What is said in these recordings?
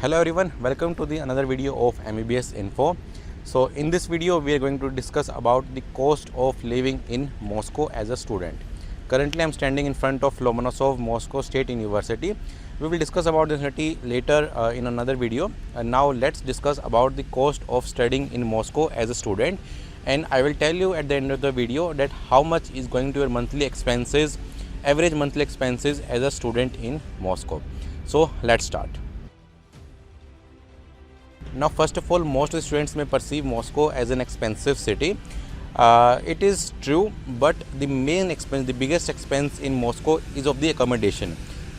Hello everyone, welcome to the another video of MEBS Info. So in this video we are going to discuss about the cost of living in Moscow as a student. Currently I am standing in front of Lomonosov Moscow State University. We will discuss about this city later in another video. And now let's discuss about the cost of studying in Moscow as a student, and I will tell you at the end of the video that how much is going to your monthly expenses, average monthly expenses as a student in Moscow. So let's start. Now first of all, most of the students may perceive Moscow as an expensive city. It is true, but the main expense, the biggest expense in Moscow is of the accommodation.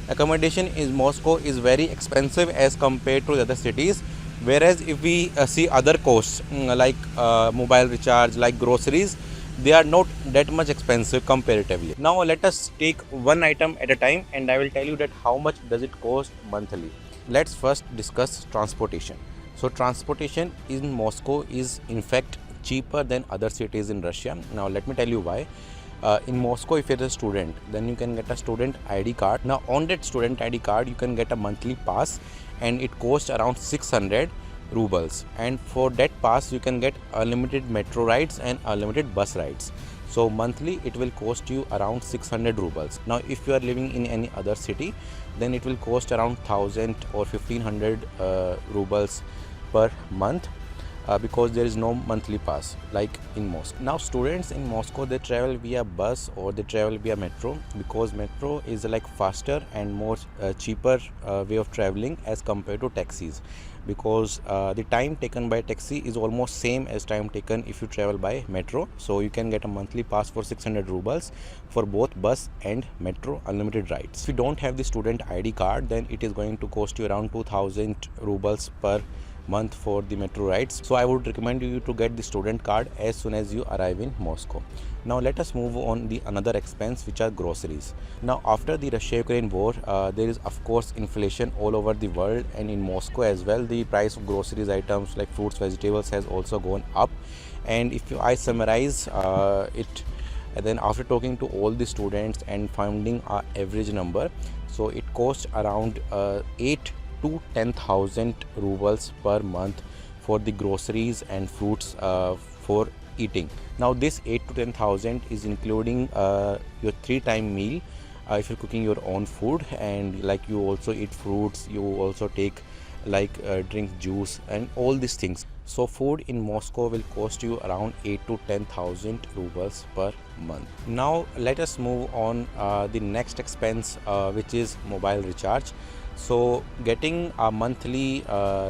Accommodation in Moscow is very expensive as compared to the other cities, whereas if we see other costs like mobile recharge, like groceries, they are not that much expensive comparatively. Now let us take one item at a time and I will tell you that how much does it cost monthly. Let's first discuss transportation. So transportation in Moscow is in fact cheaper than other cities in Russia. Now let me tell you why. In Moscow, if you're a student, then you can get a student ID card. Now on that student ID card, you can get a monthly pass and it costs around 600 rubles. And for that pass, you can get unlimited metro rides and unlimited bus rides. So monthly, it will cost you around 600 rubles. Now if you are living in any other city, then it will cost around 1000 or 1500 rubles per month. Because there is no monthly pass like in Moscow. Now students in Moscow, they travel via bus or they travel via metro, because metro is like faster and more cheaper way of traveling as compared to taxis, because the time taken by taxi is almost same as time taken if you travel by metro. So you can get a monthly pass for 600 rubles for both bus and metro unlimited rides. If you don't have the student ID card, then it is going to cost you around 2000 rubles per month for the metro rides. So I would recommend you to get the student card as soon as you arrive in Moscow. Now let us move on the another expense, which are groceries. Now after the Russia-Ukraine war, there is of course inflation all over the world, and in Moscow as well, the price of groceries items like fruits, vegetables has also gone up. And if I summarize it, and then after talking to all the students and finding our average number, so it costs around 8 to 10,000 rubles per month for the groceries and fruits for eating. Now this 8 to 10,000 is including your 3-time meal if you're cooking your own food, and like you also eat fruits, you also take like drink juice and all these things. So food in Moscow will cost you around 8 to 10,000 rubles per month. Now let us move on the next expense, which is mobile recharge. So getting a monthly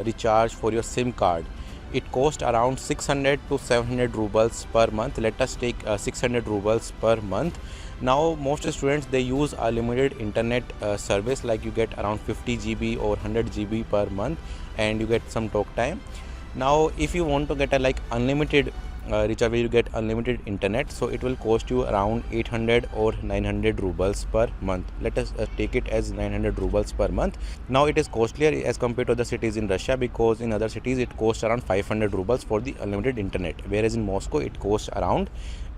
recharge for your SIM card, it costs around 600 to 700 rubles per month. Let us take 600 rubles per month. Now most students, they use a limited internet service, like you get around 50 GB or 100 GB per month and you get some talk time. Now if you want to get a like unlimited recharge where you get unlimited internet, so it will cost you around 800 or 900 rubles per month. Let us take it as 900 rubles per month. Now it is costlier as compared to the cities in Russia, because in other cities it costs around 500 rubles for the unlimited internet, whereas in Moscow it costs around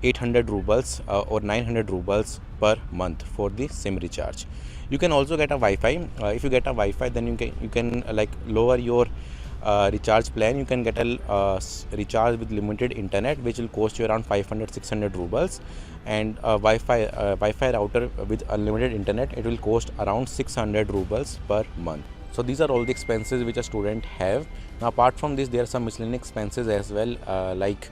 800 rubles or 900 rubles per month for the SIM recharge. You can also get a Wi-Fi. If you get a Wi-Fi, then you can like lower your recharge plan. You can get a recharge with limited internet, which will cost you around 500-600 rubles, and a Wi-Fi router with unlimited internet, it will cost around 600 rubles per month. So these are all the expenses which a student have. Now apart from this, there are some miscellaneous expenses as well, like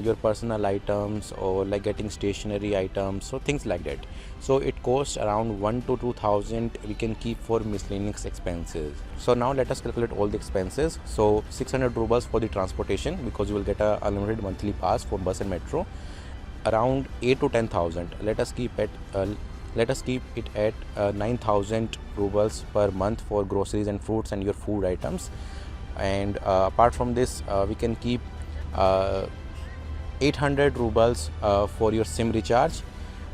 your personal items or like getting stationery items, so things like that. So it costs around 1 to 2,000 we can keep for miscellaneous expenses. So now let us calculate all the expenses. So 600 rubles for the transportation, because you will get a unlimited monthly pass for bus and metro. Around 8 to 10,000. Let us keep it at 9,000 rubles per month for groceries and fruits and your food items. And apart from this, we can keep 800 rubles for your SIM recharge,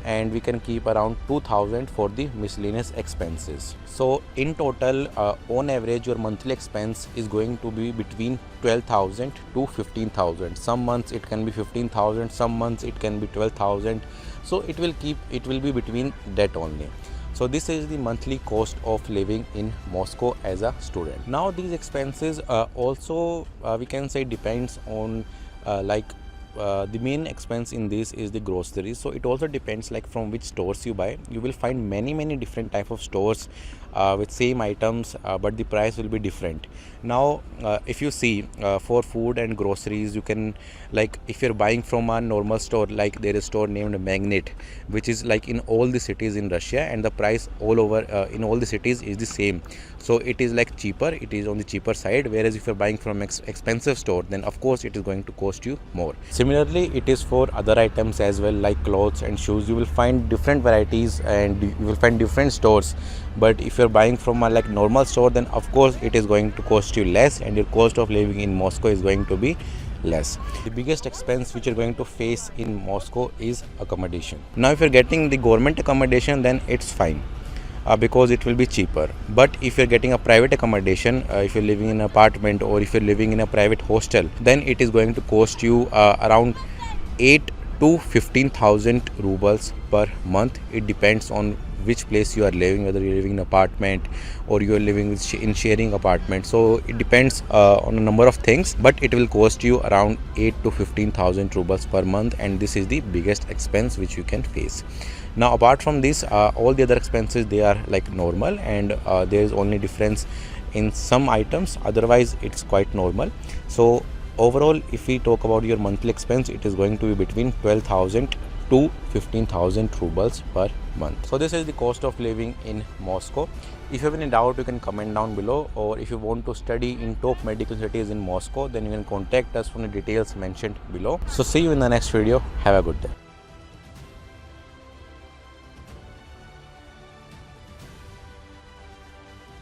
and we can keep around 2000 for the miscellaneous expenses. So in total, on average, your monthly expense is going to be between 12,000 to 15,000. Some months it can be 15,000, some months it can be 12,000. So it will be between that only. So this is the monthly cost of living in Moscow as a student. Now these expenses also we can say depends on the main expense in this is the groceries. So it also depends like from which stores you buy. You will find many different type of stores with same items, but the price will be different. Now if you see for food and groceries, you can, like if you're buying from a normal store, like there is a store named Magnet, which is like in all the cities in Russia, and the price all over in all the cities is the same. So it is like cheaper, it is on the cheaper side. Whereas if you're buying from expensive store, then of course it is going to cost you more. Similarly, it is for other items as well, like clothes and shoes. You will find different varieties and you will find different stores. But if you're buying from a like normal store, then of course it is going to cost you less, and your cost of living in Moscow is going to be less. The biggest expense which you're going to face in Moscow is accommodation. Now if you're getting the government accommodation, then it's fine. Because it will be cheaper. But if you're getting a private accommodation, if you're living in an apartment or if you're living in a private hostel, then it is going to cost you around 8 to 15,000 rubles per month. It depends on which place you are living, whether you're living in an apartment or you're living in sharing apartment. So it depends on a number of things, but it will cost you around 8 to 15,000 rubles per month, and this is the biggest expense which you can face. Now apart from this, all the other expenses, they are like normal, and there is only difference in some items, otherwise it's quite normal. So overall, if we talk about your monthly expense, it is going to be between 12,000 to 15,000 rubles per month. So this is the cost of living in Moscow. If you have any doubt, you can comment down below, or if you want to study in top medical cities in Moscow, then you can contact us from the details mentioned below. So see you in the next video. Have a good day.